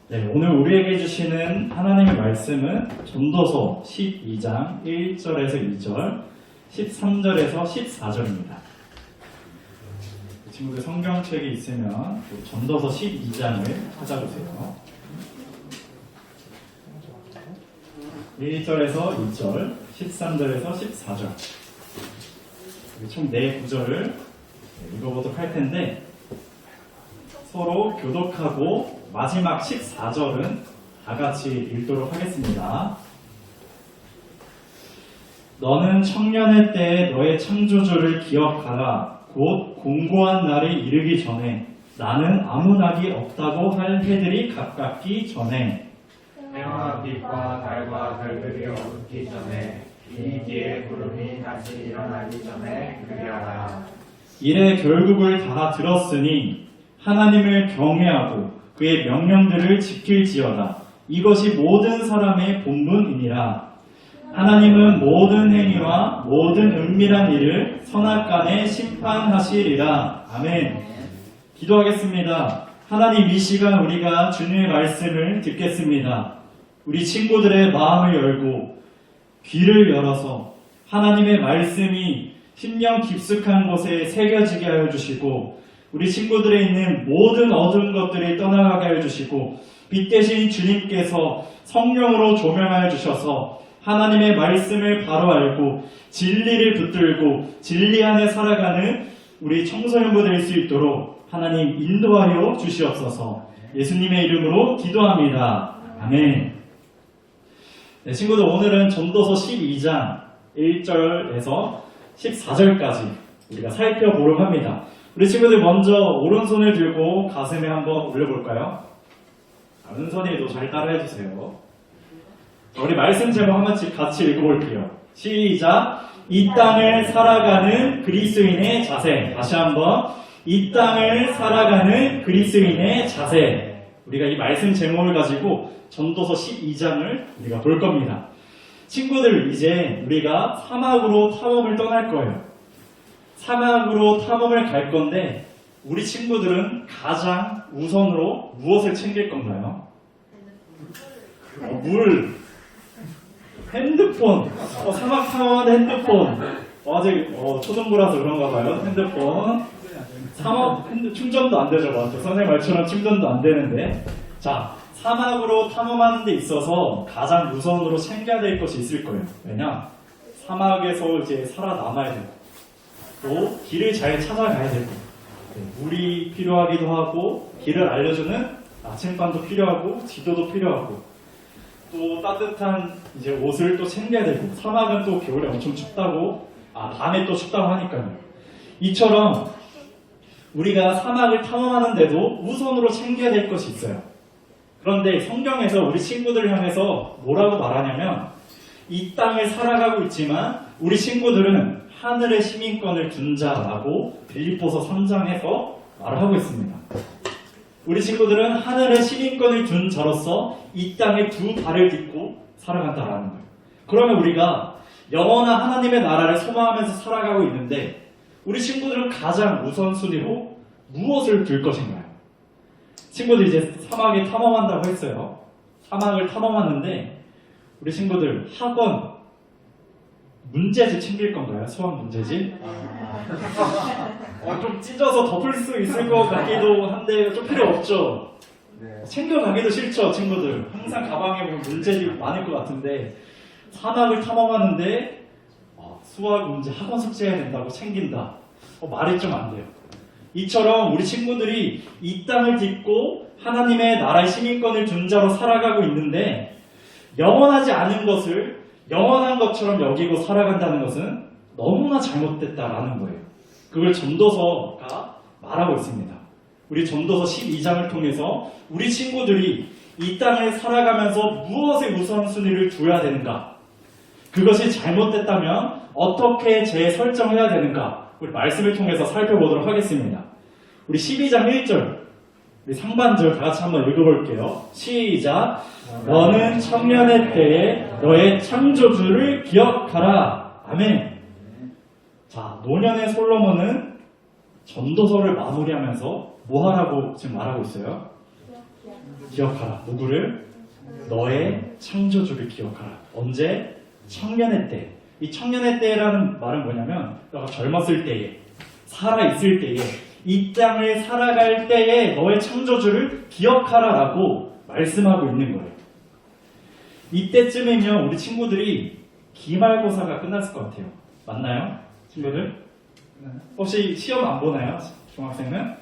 네, 오늘 우리에게 주시는 하나님의 말씀은 전도서 12장 1절에서 2절, 13절에서 14절입니다. 친구들 성경책이 있으면 전도서 12장을 찾아보세요. 1절에서 2절, 13절에서 14절. 총 4구절을 읽어보도록 할 텐데 서로 교독하고 마지막 14절은 다 같이 읽도록 하겠습니다. 너는 청년의 때에 너의 창조주를 기억하라. 곧 공고한 날이 이르기 전에 나는 아무 낙이 없다고 할 해들이 가깝기 전에 해와 빛과 달과 별들이 어둡기 전에 이기의 구름이 다시 일어나기 전에 그리하라. 이래 결국을 다 들었으니 하나님을 경외하고 그의 명령들을 지킬지어다. 이것이 모든 사람의 본분이니라. 하나님은 모든 행위와 모든 은밀한 일을 선악간에 심판하시리라. 아멘. 기도하겠습니다. 하나님, 이 시간 우리가 주님의 말씀을 듣겠습니다. 우리 친구들의 마음을 열고 귀를 열어서 하나님의 말씀이 심령 깊숙한 곳에 새겨지게 하여 주시고 우리 친구들에 있는 모든 어두운 것들이 떠나가게 하여 주시고 빛 대신 주님께서 성령으로 조명하여 주셔서 하나님의 말씀을 바로 알고 진리를 붙들고 진리 안에 살아가는 우리 청소년부 될 수 있도록 하나님 인도하여 주시옵소서. 예수님의 이름으로 기도합니다. 아멘. 네, 친구들, 오늘은 전도서 12장 1절에서 14절까지 우리가 살펴보려고 합니다. 우리 친구들 먼저 오른손을 들고 가슴에 한번 올려볼까요? 왼손에도 잘 따라해주세요. 우리 말씀 제목 한 번씩 같이 읽어볼게요. 시작! 이 땅을 살아가는 그리스도인의 자세. 다시 한번. 이 땅을 살아가는 그리스도인의 자세. 우리가 이 말씀 제목을 가지고 전도서 12장을 우리가 볼 겁니다. 친구들, 이제 우리가 사막으로 탐험을 떠날 거예요. 사막으로 탐험을 갈 건데 우리 친구들은 가장 우선으로 무엇을 챙길 건가요? 물, 핸드폰, 사막 탐험하는 핸드폰. 아직 초등부라서 그런가 봐요. 핸드폰. 사막 충전도 안 되죠. 맞죠? 선생님 말처럼 충전도 안 되는데. 자, 사막으로 탐험하는 데 있어서 가장 우선으로 챙겨야 될 것이 있을 거예요. 왜냐? 사막에서 이제 살아남아야 되고 또 길을 잘 찾아가야 되고 물이 필요하기도 하고 길을 알려주는 나침반도 필요하고 지도도 필요하고 또 따뜻한 이제 옷을 또 챙겨야 되고 사막은 또 겨울에 엄청 춥다고 밤에 또 춥다고 하니까요. 이처럼 우리가 사막을 탐험하는데도 우선으로 챙겨야 될 것이 있어요. 그런데 성경에서 우리 친구들을 향해서 뭐라고 말하냐면 이 땅을 살아가고 있지만 우리 친구들은 하늘의 시민권을 둔 자라고 빌립보서 3장에서 말을 하고 있습니다. 우리 친구들은 하늘의 시민권을 둔 자로서 이 땅에 두 발을 딛고 살아간다라는 거예요. 그러면 우리가 영원한 하나님의 나라를 소망하면서 살아가고 있는데 우리 친구들은 가장 우선순위로 무엇을 둘 것인가요? 친구들 이제 사막에 탐험한다고 했어요. 사막을 탐험하는데 우리 친구들 학원 문제집 챙길 건가요? 수학 문제집? 좀 찢어서 덮을 수 있을 것 같기도 한데 좀 필요 없죠? 챙겨가기도 싫죠, 친구들. 항상 가방에 문제집 많을 것 같은데 사막을 탐험하는데 수학 문제 학원 숙제해야 된다고 챙긴다. 말이 좀 안 돼요. 이처럼 우리 친구들이 이 땅을 딛고 하나님의 나라의 시민권을 둔 자로 살아가고 있는데 영원하지 않은 것을 영원한 것처럼 여기고 살아간다는 것은 너무나 잘못됐다라는 거예요. 그걸 전도서가 말하고 있습니다. 우리 전도서 12장을 통해서 우리 친구들이 이 땅을 살아가면서 무엇의 우선순위를 둬야 되는가? 그것이 잘못됐다면 어떻게 재설정해야 되는가? 우리 말씀을 통해서 살펴보도록 하겠습니다. 우리 12장 1절, 우리 상반절 다 같이 한번 읽어볼게요. 시작! 너는 청년의 때에 너의 창조주를 기억하라. 아멘. 자, 노년의 솔로몬은 전도서를 마무리하면서 뭐 하라고 지금 말하고 있어요? 기억하라. 누구를? 너의 창조주를 기억하라. 언제? 청년의 때. 이 청년의 때라는 말은 뭐냐면 너가 젊었을 때에, 살아있을 때에, 이 땅을 살아갈 때에 너의 창조주를 기억하라라고 말씀하고 있는 거예요. 이때쯤이면 우리 친구들이 기말고사가 끝났을 것 같아요. 맞나요? 친구들? 혹시 시험 안 보나요? 중학생은?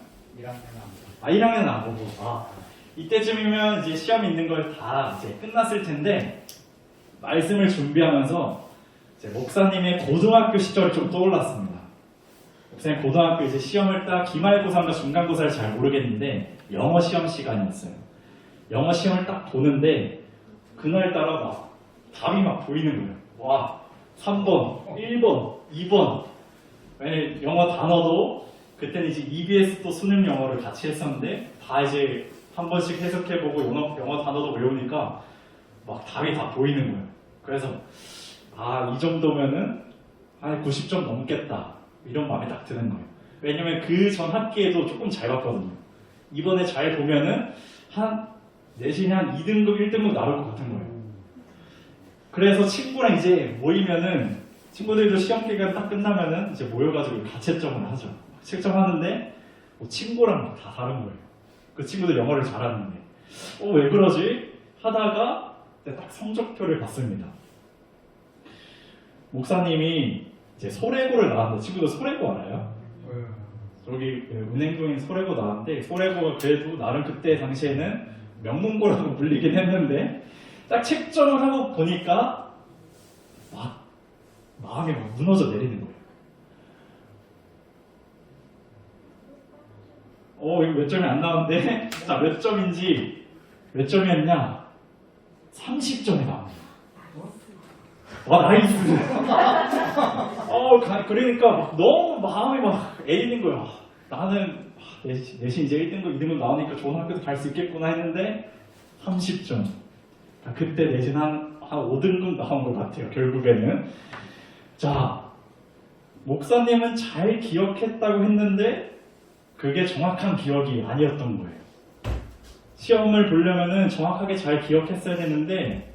1학년은 안 보고. 이때쯤이면 이제 시험 있는 걸 다 이제 끝났을 텐데, 말씀을 준비하면서 이제 목사님의 고등학교 시절이 좀 떠올랐습니다. 목사님 고등학교 이제 시험을 딱 기말고사인가 중간고사를 잘 모르겠는데 영어 시험 시간이었어요. 영어 시험을 딱 보는데 그날따라 막 답이 막 보이는 거예요. 와, 3번, 1번, 2번. 왜냐면 영어 단어도 그때는 이제 EBS 또 수능 영어를 같이 했었는데 다 이제 한 번씩 해석해보고 영어 단어도 외우니까 막 답이 다 보이는 거예요. 그래서 이 정도면은 한 90점 넘겠다 이런 마음이 딱 드는 거예요. 왜냐면 그 전 학기에도 조금 잘 봤거든요. 이번에 잘 보면은 내신이 한 2등급, 1등급 나올 것 같은 거예요. 그래서 친구랑 이제 모이면은 친구들도 시험 기간 딱 끝나면은 이제 모여가지고 가채점을 하죠. 채점하는데 친구랑 다 다른 거예요. 그 친구들 영어를 잘하는데 왜 그러지? 하다가 딱 성적표를 봤습니다. 목사님이 이제 소래고를 나왔는데 친구들 소래고 알아요? 저기 은행동인 소래고 나왔는데 소래고가 그래도 나름 그때 당시에는 명문고라고 불리긴 했는데 딱 채점을 하고 보니까 막 마음이 막 무너져 내리는 거예요. 이거 몇 점이 안 나오는데 자, 몇 점인지 몇 점이었냐? 30점이 나옵니다. 나이스. 그러니까 막 너무 마음이 막 애리는 거예요. 나는 내신 이제 1등급, 2등급 나오니까 좋은 학교도 갈 수 있겠구나 했는데 30점. 그때 내신 한 5등급 나온 것 같아요. 결국에는. 자, 목사님은 잘 기억했다고 했는데 그게 정확한 기억이 아니었던 거예요. 시험을 보려면은 정확하게 잘 기억했어야 되는데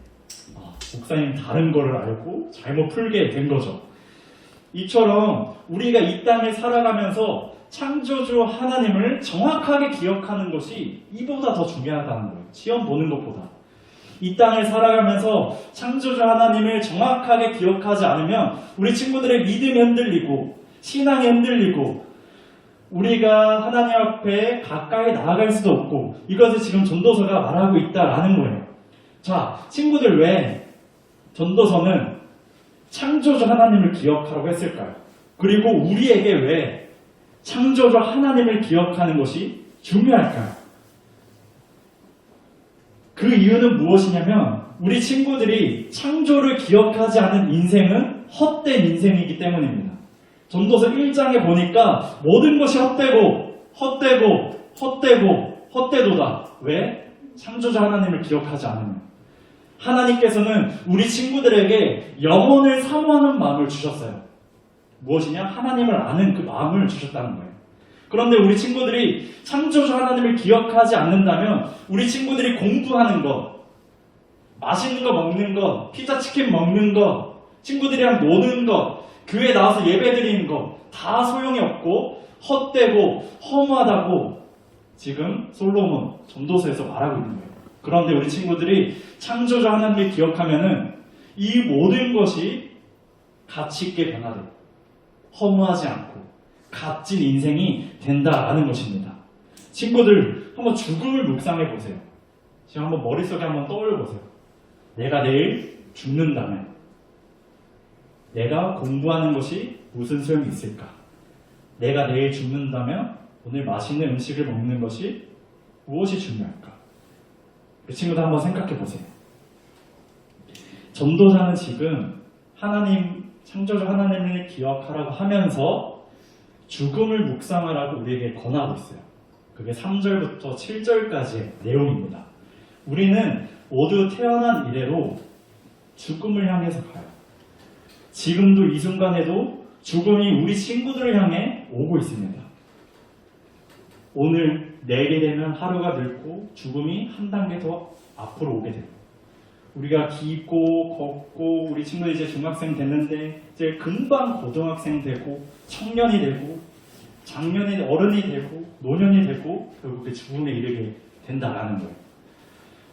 목사님 다른 거를 알고 잘못 풀게 된 거죠. 이처럼 우리가 이 땅을 살아가면서 창조주 하나님을 정확하게 기억하는 것이 이보다 더 중요하다는 거예요. 시험 보는 것보다. 이 땅을 살아가면서 창조주 하나님을 정확하게 기억하지 않으면 우리 친구들의 믿음이 흔들리고 신앙이 흔들리고 우리가 하나님 앞에 가까이 나아갈 수도 없고 이것을 지금 전도서가 말하고 있다라는 거예요. 자, 친구들 왜 전도서는 창조주 하나님을 기억하라고 했을까요? 그리고 우리에게 왜 창조주 하나님을 기억하는 것이 중요할까요? 그 이유는 무엇이냐면 우리 친구들이 창조를 기억하지 않은 인생은 헛된 인생이기 때문입니다. 전도서 1장에 보니까 모든 것이 헛되도다. 왜? 창조주 하나님을 기억하지 않으면. 하나님께서는 우리 친구들에게 영혼을 사모하는 마음을 주셨어요. 무엇이냐? 하나님을 아는 그 마음을 주셨다는 거예요. 그런데 우리 친구들이 창조주 하나님을 기억하지 않는다면 우리 친구들이 공부하는 것, 맛있는 거 먹는 것, 피자 치킨 먹는 것, 친구들이랑 노는 것, 교회 나와서 예배 드리는 것 다 소용이 없고 헛되고 허무하다고 지금 솔로몬 전도서에서 말하고 있는 거예요. 그런데 우리 친구들이 창조주 하나님을 기억하면은 이 모든 것이 가치 있게 변화되고 허무하지 않고 값진 인생이 된다라는 것입니다. 친구들 한번 죽음을 묵상해 보세요. 지금 한번 머릿속에 한번 떠올려 보세요. 내가 내일 죽는다면 내가 공부하는 것이 무슨 소용이 있을까? 내가 내일 죽는다면 오늘 맛있는 음식을 먹는 것이 무엇이 중요할까? 그 친구들 한번 생각해 보세요. 전도자는 지금 창조주 하나님을 기억하라고 하면서 죽음을 묵상하라고 우리에게 권하고 있어요. 그게 3절부터 7절까지의 내용입니다. 우리는 모두 태어난 이래로 죽음을 향해서 가요. 지금도 이 순간에도 죽음이 우리 친구들을 향해 오고 있습니다. 오늘 내게 되면 하루가 늙고 죽음이 한 단계 더 앞으로 오게 돼요. 우리가 기고 걷고 우리 친구들 이제 중학생 됐는데 이제 금방 고등학생 되고 청년이 되고 장년이 어른이 되고 노년이 되고 결국에 죽음에 이르게 된다라는 거예요.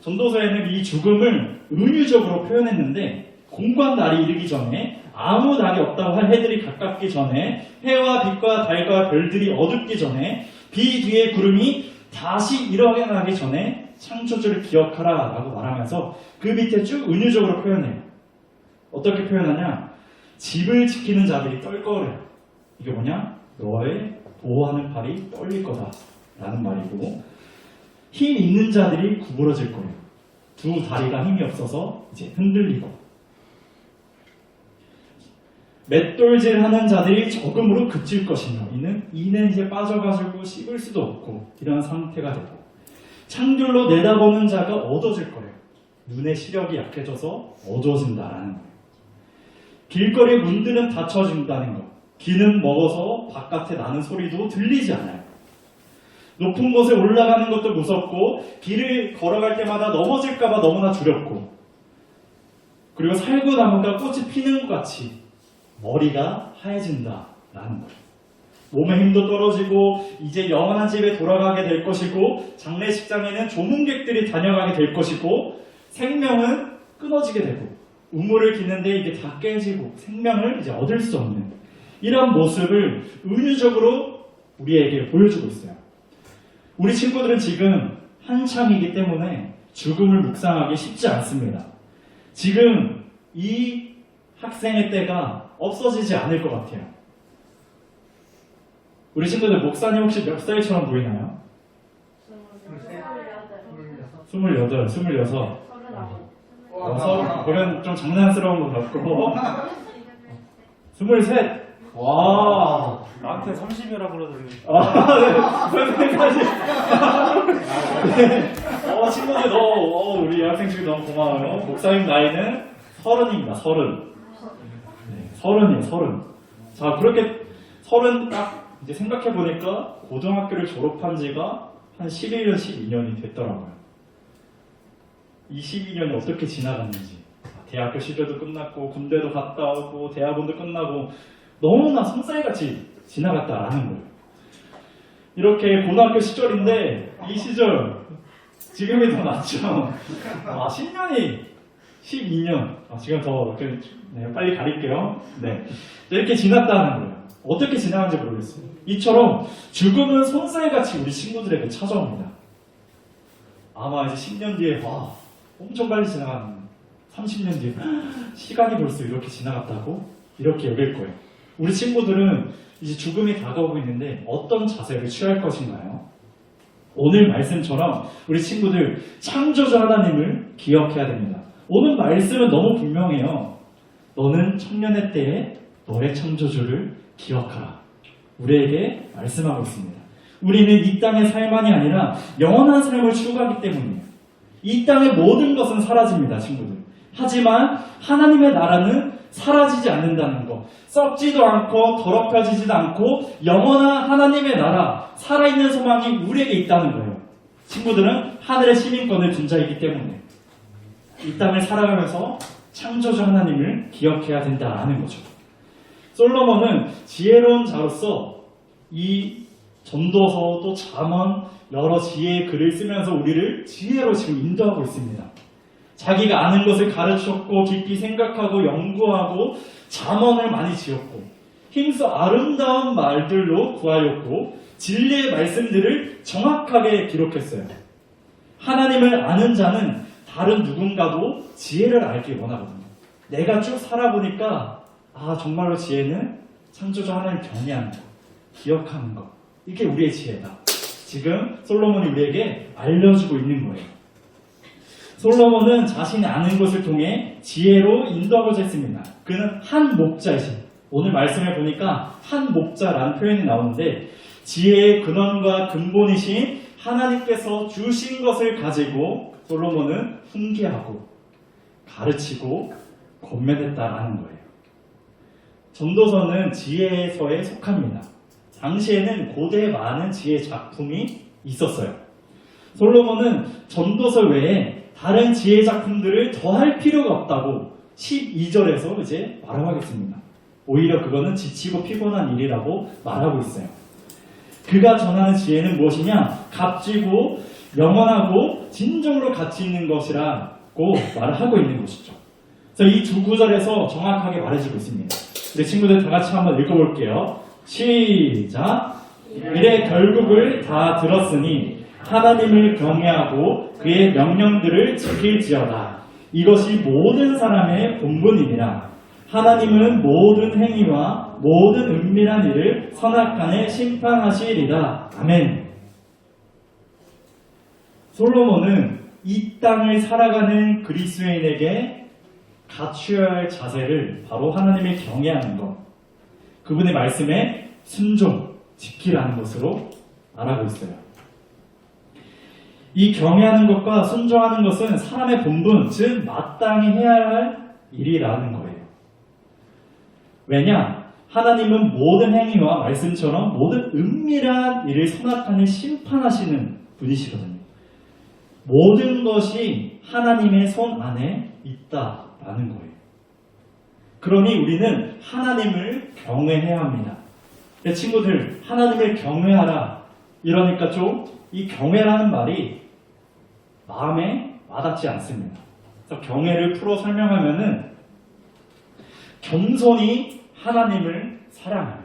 전도서에는 이 죽음을 은유적으로 표현했는데 공고한 날이 이르기 전에 아무 날이 없다고 할 해들이 가깝기 전에 해와 빛과 달과 별들이 어둡기 전에 비 뒤에 구름이 다시 일어나기 전에 창조주를 기억하라 라고 말하면서 그 밑에 쭉 은유적으로 표현해요. 어떻게 표현하냐? 집을 지키는 자들이 떨거려요. 이게 뭐냐? 너의 보호하는 팔이 떨릴 거다 라는 말이고, 힘 있는 자들이 구부러질 거예요. 두 다리가 힘이 없어서 이제 흔들리고, 맷돌질 하는 자들이 적음으로 그칠 것이며 이는 이제 빠져가지고 씹을 수도 없고 이런 상태가 되고, 창들로 내다보는 자가 어두워질 거예요. 눈의 시력이 약해져서 어두워진다라는 거예요. 길거리 문들은 닫혀진다는 거. 귀는 먹어서 바깥에 나는 소리도 들리지 않아요. 높은 곳에 올라가는 것도 무섭고 길을 걸어갈 때마다 넘어질까봐 너무나 두렵고, 그리고 살구나무가 꽃이 피는 것 같이 머리가 하얘진다라는 거예요. 몸의 힘도 떨어지고 이제 영원한 집에 돌아가게 될 것이고, 장례식장에는 조문객들이 다녀가게 될 것이고, 생명은 끊어지게 되고, 우물을 기는데 이게 다 깨지고 생명을 이제 얻을 수 없는 이런 모습을 은유적으로 우리에게 보여주고 있어요. 우리 친구들은 지금 한창이기 때문에 죽음을 묵상하기 쉽지 않습니다. 지금 이 학생의 때가 없어지지 않을 것 같아요. 우리 친구들 목사님 혹시 몇 살처럼 보이나요? 28, 26. 보면 좀 장난스러운 것 같고 23. 와, 나한테 30이라 그러더니. 선생님까지. 네. 친구들 우리 여학생 친구 너무 고마워요. 목사님 나이는 30입니다. 30. 네, 30이에요. 30. 자, 그렇게 30 딱 이제 생각해 보니까 고등학교를 졸업한 지가 한 11년, 12년이 됐더라고요. 이 12년이 어떻게 지나갔는지. 대학교 시절도 끝났고 군대도 갔다 오고 대학원도 끝나고 너무나 송쌀같이 지나갔다라는 거예요. 이렇게 고등학교 시절인데 이 시절 지금이 더 낫죠. 10년이 12년. 지금 더 이렇게 빨리 가릴게요. 네, 이렇게 지났다는 거예요. 어떻게 지나간지 모르겠어요. 이처럼 죽음은 손살같이 우리 친구들에게 찾아옵니다. 아마 이제 10년 뒤에 엄청 빨리 지나가는 30년 뒤에 시간이 벌써 이렇게 지나갔다고? 이렇게 여길 거예요. 우리 친구들은 이제 죽음이 다가오고 있는데 어떤 자세를 취할 것인가요? 오늘 말씀처럼 우리 친구들 창조주 하나님을 기억해야 됩니다. 오늘 말씀은 너무 분명해요. 너는 청년의 때에 너의 창조주를 기억하라. 우리에게 말씀하고 있습니다. 우리는 이 땅의 삶만이 아니라 영원한 삶을 추구하기 때문이에요. 이 땅의 모든 것은 사라집니다, 친구들. 하지만 하나님의 나라는 사라지지 않는다는 것, 썩지도 않고 더럽혀지지도 않고 영원한 하나님의 나라, 살아있는 소망이 우리에게 있다는 거예요. 친구들은 하늘의 시민권을 둔 자이기 때문에 이 땅을 살아가면서 창조주 하나님을 기억해야 된다는 거죠. 솔로몬은 지혜로운 자로서 이 전도서 또 잠언 여러 지혜의 글을 쓰면서 우리를 지혜로 지금 인도하고 있습니다. 자기가 아는 것을 가르쳤고 깊이 생각하고 연구하고 잠언을 많이 지었고 힘써 아름다운 말들로 구하였고 진리의 말씀들을 정확하게 기록했어요. 하나님을 아는 자는 다른 누군가도 지혜를 알길 원하거든요. 내가 쭉 살아보니까 정말로 지혜는 창조주 하나님을 경외하는 것, 기억하는 것, 이게 우리의 지혜다. 지금 솔로몬이 우리에게 알려주고 있는 거예요. 솔로몬은 자신이 아는 것을 통해 지혜로 인도하고자 했습니다. 그는 한 목자이신, 오늘 말씀을 보니까 한 목자라는 표현이 나오는데 지혜의 근원과 근본이신 하나님께서 주신 것을 가지고 솔로몬은 훈계하고 가르치고 권면했다라는 거예요. 전도서는 지혜서에 속합니다. 당시에는 고대에 많은 지혜 작품이 있었어요. 솔로몬은 전도서 외에 다른 지혜 작품들을 더할 필요가 없다고 12절에서 이제 말하겠습니다. 오히려 그거는 지치고 피곤한 일이라고 말하고 있어요. 그가 전하는 지혜는 무엇이냐? 값지고 영원하고 진정으로 가치 있는 것이라고 말을 하고 있는 것이죠. 그래서 이 두 구절에서 정확하게 말해주고 있습니다. 우리 친구들 다 같이 한번 읽어볼게요. 시작! 이래 결국을 다 들었으니 하나님을 경외하고 그의 명령들을 지킬지어다. 이것이 모든 사람의 본분이니라. 하나님은 모든 행위와 모든 은밀한 일을 선악간에 심판하시리라. 아멘. 솔로몬은 이 땅을 살아가는 그리스도인에게 갖추어야 할 자세를 바로 하나님을 경외하는 것, 그분의 말씀에 순종, 지키라는 것으로 말하고 있어요. 이 경외하는 것과 순종하는 것은 사람의 본분, 즉 마땅히 해야 할 일이라는 거예요. 왜냐? 하나님은 모든 행위와 말씀처럼 모든 은밀한 일을 선악간에 심판하시는 분이시거든요. 모든 것이 하나님의 손 안에 있다라는 거예요. 그러니 우리는 하나님을 경외해야 합니다. 친구들, 하나님을 경외하라. 이러니까 좀 이 경외라는 말이 마음에 와닿지 않습니다. 그래서 경외를 풀어 설명하면은 겸손히 하나님을 사랑해요.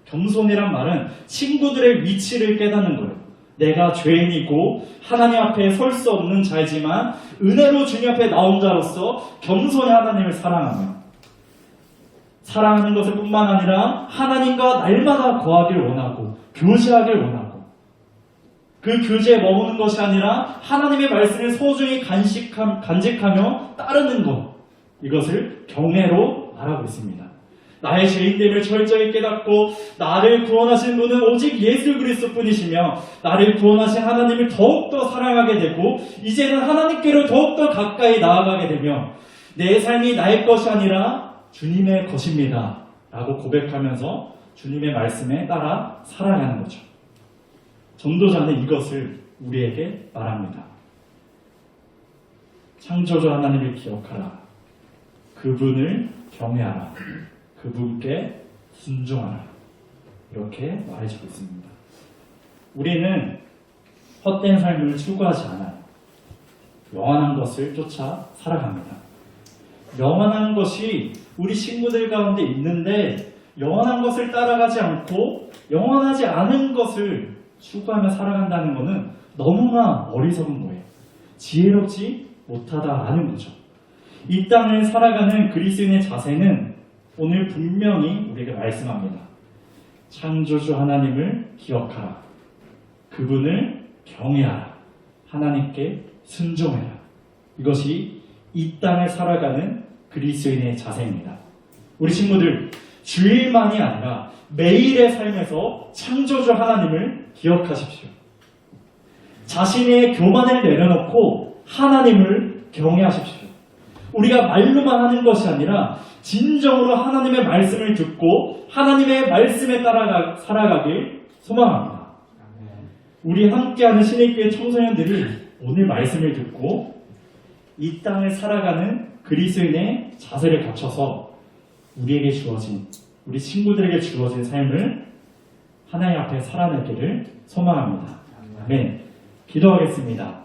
겸손이란 말은 친구들의 위치를 깨닫는 거예요. 내가 죄인이고 하나님 앞에 설 수 없는 자이지만 은혜로 주님 앞에 나온 자로서 겸손히 하나님을 사랑하며, 사랑하는 것을 뿐만 아니라 하나님과 날마다 거하길 원하고 교제하길 원하고, 그 교제에 머무는 것이 아니라 하나님의 말씀을 소중히 간직하며 따르는 것, 이것을 경외로 말하고 있습니다. 나의 죄인됨을 철저히 깨닫고 나를 구원하신 분은 오직 예수 그리스도뿐이시며 나를 구원하신 하나님을 더욱더 사랑하게 되고 이제는 하나님께로 더욱더 가까이 나아가게 되며 내 삶이 나의 것이 아니라 주님의 것입니다 라고 고백하면서 주님의 말씀에 따라 살아가는 거죠. 전도자는 이것을 우리에게 말합니다. 창조주 하나님을 기억하라. 그분을 경외하라. 그분께 순종하라. 이렇게 말해주고 있습니다. 우리는 헛된 삶을 추구하지 않아요. 영원한 것을 쫓아 살아갑니다. 영원한 것이 우리 친구들 가운데 있는데 영원한 것을 따라가지 않고 영원하지 않은 것을 추구하며 살아간다는 것은 너무나 어리석은 거예요. 지혜롭지 못하다라는 거죠. 이 땅을 살아가는 그리스도인의 자세는 오늘 분명히 우리에게 말씀합니다. 창조주 하나님을 기억하라. 그분을 경외하라. 하나님께 순종해라. 이것이 이 땅을 살아가는 그리스도인의 자세입니다. 우리 친구들, 주일만이 아니라 매일의 삶에서 창조주 하나님을 기억하십시오. 자신의 교만을 내려놓고 하나님을 경외하십시오. 우리가 말로만 하는 것이 아니라 진정으로 하나님의 말씀을 듣고 하나님의 말씀에 따라 살아가길 소망합니다. 우리 함께하는 신의교회 청소년들이 오늘 말씀을 듣고 이 땅을 살아가는 그리스도인의 자세를 갖춰서 우리에게 주어진, 우리 친구들에게 주어진 삶을 하나님 앞에 살아내기를 소망합니다. 아멘. 기도하겠습니다.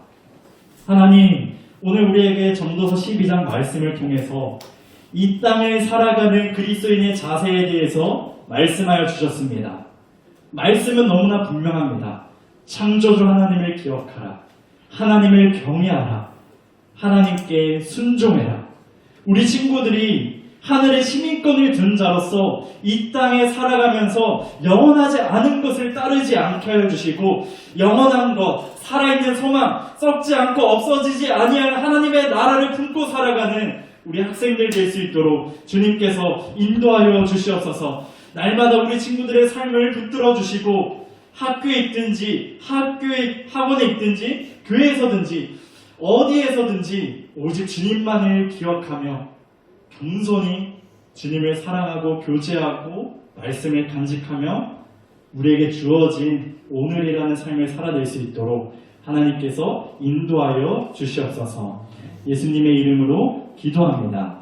하나님, 오늘 우리에게 전도서 12장 말씀을 통해서 이 땅을 살아가는 그리스도인의 자세에 대해서 말씀하여 주셨습니다. 말씀은 너무나 분명합니다. 창조주 하나님을 기억하라. 하나님을 경외하라. 하나님께 순종해라. 우리 친구들이 하늘의 시민권을 든 자로서 이 땅에 살아가면서 영원하지 않은 것을 따르지 않게 하여 주시고 영원한 것, 살아있는 소망, 썩지 않고 없어지지 아니할 하나님의 나라를 품고 살아가는 우리 학생들 될 수 있도록 주님께서 인도하여 주시옵소서. 날마다 우리 친구들의 삶을 붙들어 주시고 학교에 있든지 학원에 있든지 교회에서든지 어디에서든지 오직 주님만을 기억하며 겸손히 주님을 사랑하고 교제하고 말씀을 간직하며 우리에게 주어진 오늘이라는 삶을 살아낼 수 있도록 하나님께서 인도하여 주시옵소서. 예수님의 이름으로 기도합니다.